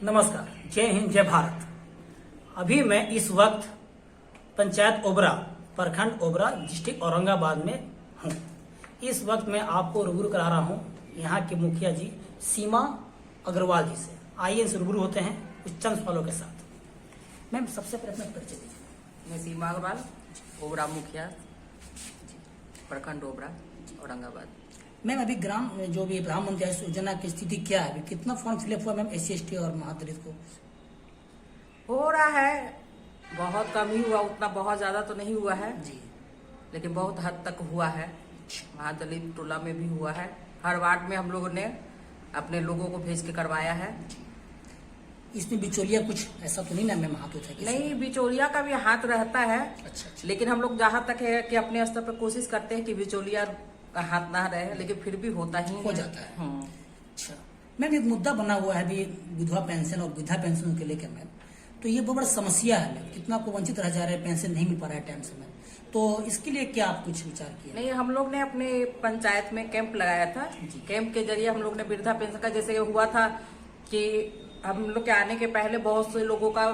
नमस्कार, जय हिंद, जय भारत। अभी मैं इस वक्त पंचायत ओबरा, प्रखंड ओबरा, डिस्ट्रिक्ट औरंगाबाद में हूँ। इस वक्त मैं आपको रूबरू करा रहा हूँ यहाँ के मुखिया जी सीमा अग्रवाल जी से। आइए इनसे रूबरू होते हैं कुछ चंद सवालों के साथ। मैम, सबसे पहले अपना परिचय दीजिए। मैं सीमा अग्रवाल, ओबरा मुखिया, प्रखंड ओबरा, औरंगाबाद। मैम, अभी ग्राम जो भी प्रधानमंत्री आवास योजना की स्थिति क्या है? अभी कितना फॉर्म फिलअप हुआ मैम SC/ST और महादलित को? हो रहा है, बहुत कम ही हुआ, उतना बहुत ज्यादा तो नहीं हुआ है जी, लेकिन बहुत हद तक हुआ है। महादलित टोला में भी हुआ है। हर वार्ड में हम लोगों ने अपने लोगों को भेज के करवाया है। इसमें बिचौलिया कुछ ऐसा तो नहीं ना मैम हाथ उठा? नहीं, बिचौलिया का भी हाथ रहता है। अच्छा। लेकिन हम लोग जहाँ तक है कि अपने स्तर पर कोशिश करते हैं कि बिचौलिया का हाथ ना रहे, लेकिन फिर भी होता ही हो जाता है। हम्म। अच्छा मैम, एक मुद्दा बना हुआ है अभी विधवा पेंशन और वृद्धा पेंशन के लेकर मैम, तो ये बहुत बड़ा समस्या है मैम। कितना को वंचित रह जा रहे हैं, पेंशन नहीं मिल पा रहा है टाइम से मैम। तो इसके लिए क्या आप कुछ विचार किए? नहीं, हम लोग ने अपने पंचायत में कैंप लगाया था। कैंप के जरिए हम लोग ने वृद्धा पेंशन का, जैसे हुआ था कि हम लोग के आने के पहले बहुत से लोगों का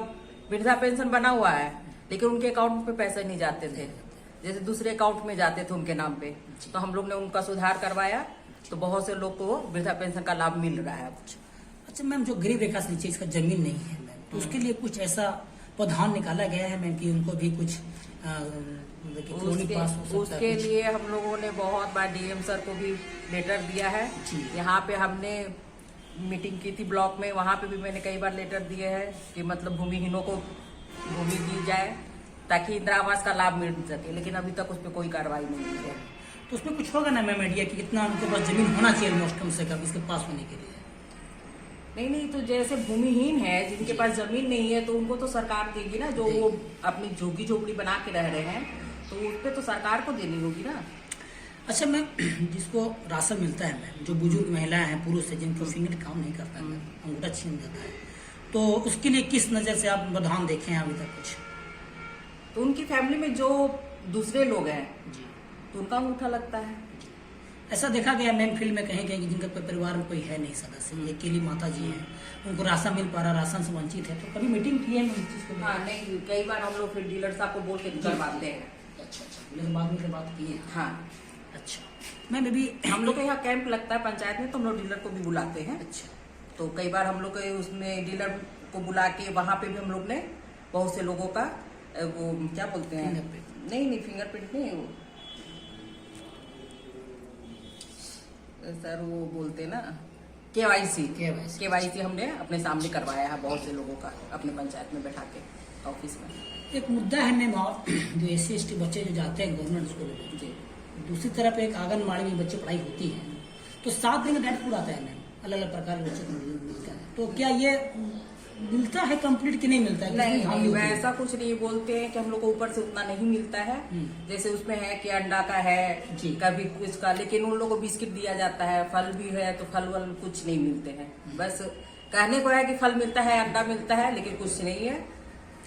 वृद्धा पेंशन बना हुआ है, लेकिन उनके अकाउंट पे पैसे नहीं जाते थे, जैसे दूसरे अकाउंट में जाते थे उनके नाम पे। तो हम लोग ने उनका सुधार करवाया, तो बहुत से लोग को वृद्धा पेंशन का लाभ मिल रहा है। अच्छा मैम, जो गरीब रेखा से नीचे इसका जमीन नहीं है मैम, तो उसके लिए कुछ ऐसा प्रावधान निकाला गया है मैम कि उनको भी कुछ उसके लिए हम लोगों ने बहुत बार DM सर को भी लेटर दिया है। यहाँ पे हमने मीटिंग की थी ब्लॉक में, वहाँ पे भी मैंने कई बार लेटर दिए हैं कि मतलब भूमिहीनों को भूमि दी जाए ताकि इंदिरा आवास का लाभ मिल सके, लेकिन अभी तक उस पर कोई कार्रवाई नहीं हुई है। तो उसमें कुछ होगा ना मैम आइडिया कि कितना उनके पास जमीन होना चाहिए मोस्ट कम से कम इसके पास होने के लिए? नहीं, तो जैसे भूमिहीन है, जिनके पास जमीन नहीं है, तो उनको तो सरकार देगी ना, जो वो अपनी झोगी झोपड़ी बना के रह रहे हैं, तो उस पर तो सरकार को देनी होगी ना। अच्छा मैम, जिसको राशन मिलता है मैम, जो बुजुर्ग महिलाएं हैं, पुरुष है, जिनको फिंगर काम नहीं करता है मैम, अंगूठा छीन जाता है, तो उसके लिए किस नजर से आप प्रावधान देखे हैं अभी तक कुछ? तो उनकी फैमिली में जो दूसरे लोग हैं जी, तो उनका अंगूठा लगता है। ऐसा देखा गया मैम फील्ड में कहीं कहीं जिनका कोई परिवार में कोई है नहीं सदस्य, अकेली माता जी हैं, उनको राशन मिल पा रहा, राशन से वंचित है, तो कभी मीटिंग की है इस चीज को? हाँ, नहीं, कई बार हम लोग फिर डीलर साहब को बोल के करवाते हैं। अच्छा, डीलर बाद में बात की है? हाँ। अच्छा मैम, अभी हम लोग के यहाँ कैंप लगता है पंचायत में, तो हम लोग डीलर को भी बुलाते हैं। अच्छा, तो कई बार हम लोग उसमें डीलर को बुला के वहाँ पे भी हम लोग ने बहुत से लोगों का वो क्या बोलते हैं, नहीं फिंगरप्रिंट नहीं, वो सर वो बोलते हैं ना KYC हमने अपने सामने करवाया है बहुत से लोगों का, अपने पंचायत में बैठा के ऑफिस में। एक मुद्दा है मैम, और जो SC/ST बच्चे जो जाते हैं गवर्नमेंट स्कूल में, दूसरी तरफ एक आंगनबाड़ी में बच्चे पढ़ाई होती है, तो 7 दिन का डाइट पूरा आता है मैम, अलग अलग प्रकार के बच्चे को मिलता है, तो क्या ये मिलता है कंप्लीट कि नहीं मिलता है? नहीं, वैसा कुछ नहीं बोलते हैं कि हम लोग को ऊपर से उतना नहीं मिलता है। जैसे उसमें है कि अंडा का है कभी कुछ का, लेकिन उन लोगों को बिस्किट दिया जाता है, फल भी है, तो फल वल कुछ नहीं मिलते हैं। बस कहने को है कि फल मिलता है, अंडा मिलता है, लेकिन कुछ नहीं है।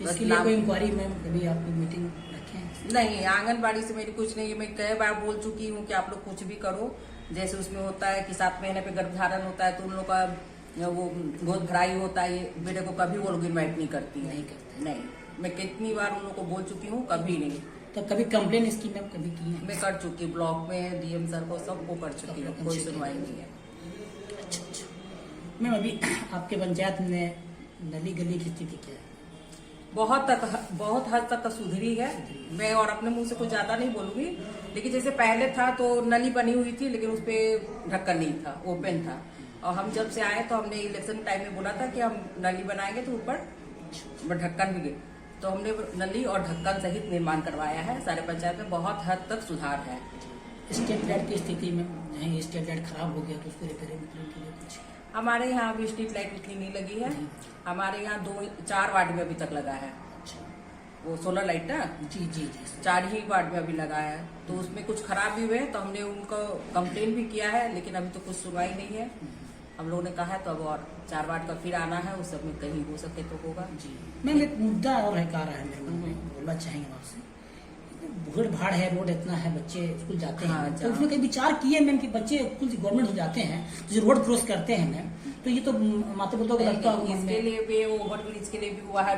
इसके लिए कोई इंक्वायरी मैम कभी आपकी मीटिंग रखे हैं? नहीं, आंगनबाड़ी से मेरी कुछ नहीं है। मैं कई बार बोल चुकी हूँ कि आप लोग कुछ भी करो। जैसे उसमें होता है कि 7 महीने पे गर्भधारण होता है, तो उन लोग का वो गोद भराई होता है, बेटे को कभी वो लोग इन्वाइट नहीं करती है। नहीं, मैं कितनी बार उन लोग को बोल चुकी हूँ, कभी नहीं। तो कभी कंप्लेन इसकी मैम कभी की है? मैं कर चुकी, ब्लॉक में DM सर को सबको कर चुकी हूँ, कोई सुनवाई नहीं है। अच्छा मैम, अभी आपके पंचायत में नली गली की स्थिति क्या है? बहुत हद तक सुधरी है। मैं और अपने मुंह से कुछ ज्यादा नहीं बोलूंगी, लेकिन जैसे पहले था तो नली बनी हुई थी, लेकिन उस पर ढक्कन नहीं था, ओपन था। और हम जब से आए तो हमने इलेक्शन टाइम में बोला था कि हम नली बनाएंगे, तो ऊपर ढक्कन भी, तो हमने नली और ढक्कन सहित निर्माण करवाया है। सारे पंचायत में बहुत हद तक सुधार है। स्ट्रीट लाइट की स्थिति में, नहीं स्ट्रीट लाइट खराब हो गया तो उसको रिपेयरिंग के लिए कुछ? हमारे यहाँ अभी स्ट्रीट लाइट इतनी नहीं लगी है। हमारे यहाँ 2-4 वार्ड में अभी तक लगा है। वो सोलर लाइट ना, जी 4 ही वार्ड में अभी लगा है, तो उसमें कुछ खराब भी हुए, तो हमने उनको कंप्लेन भी किया है, लेकिन अभी तो कुछ सुनवाई नहीं है। हम लोगों ने कहा है तो अब और 4 वार्ड का फिर आना है, उस सब में कहीं हो सके तो होगा। जी मैम, एक मुद्दा और है, कह रहा है मैम, बोलना चाहेंगे आपसे, भीड़ भाड़ है, रोड इतना है, बच्चे स्कूल जाते हैं, तो उसमें कई विचार किए मैम कि बच्चे स्कूल गवर्नमेंट से जाते हैं, जो रोड क्रॉस करते हैं मैम, तो ये तो माता पिता को लगता होगा इसके लिए भी ओवर ब्रिज के लिए भी हुआ है।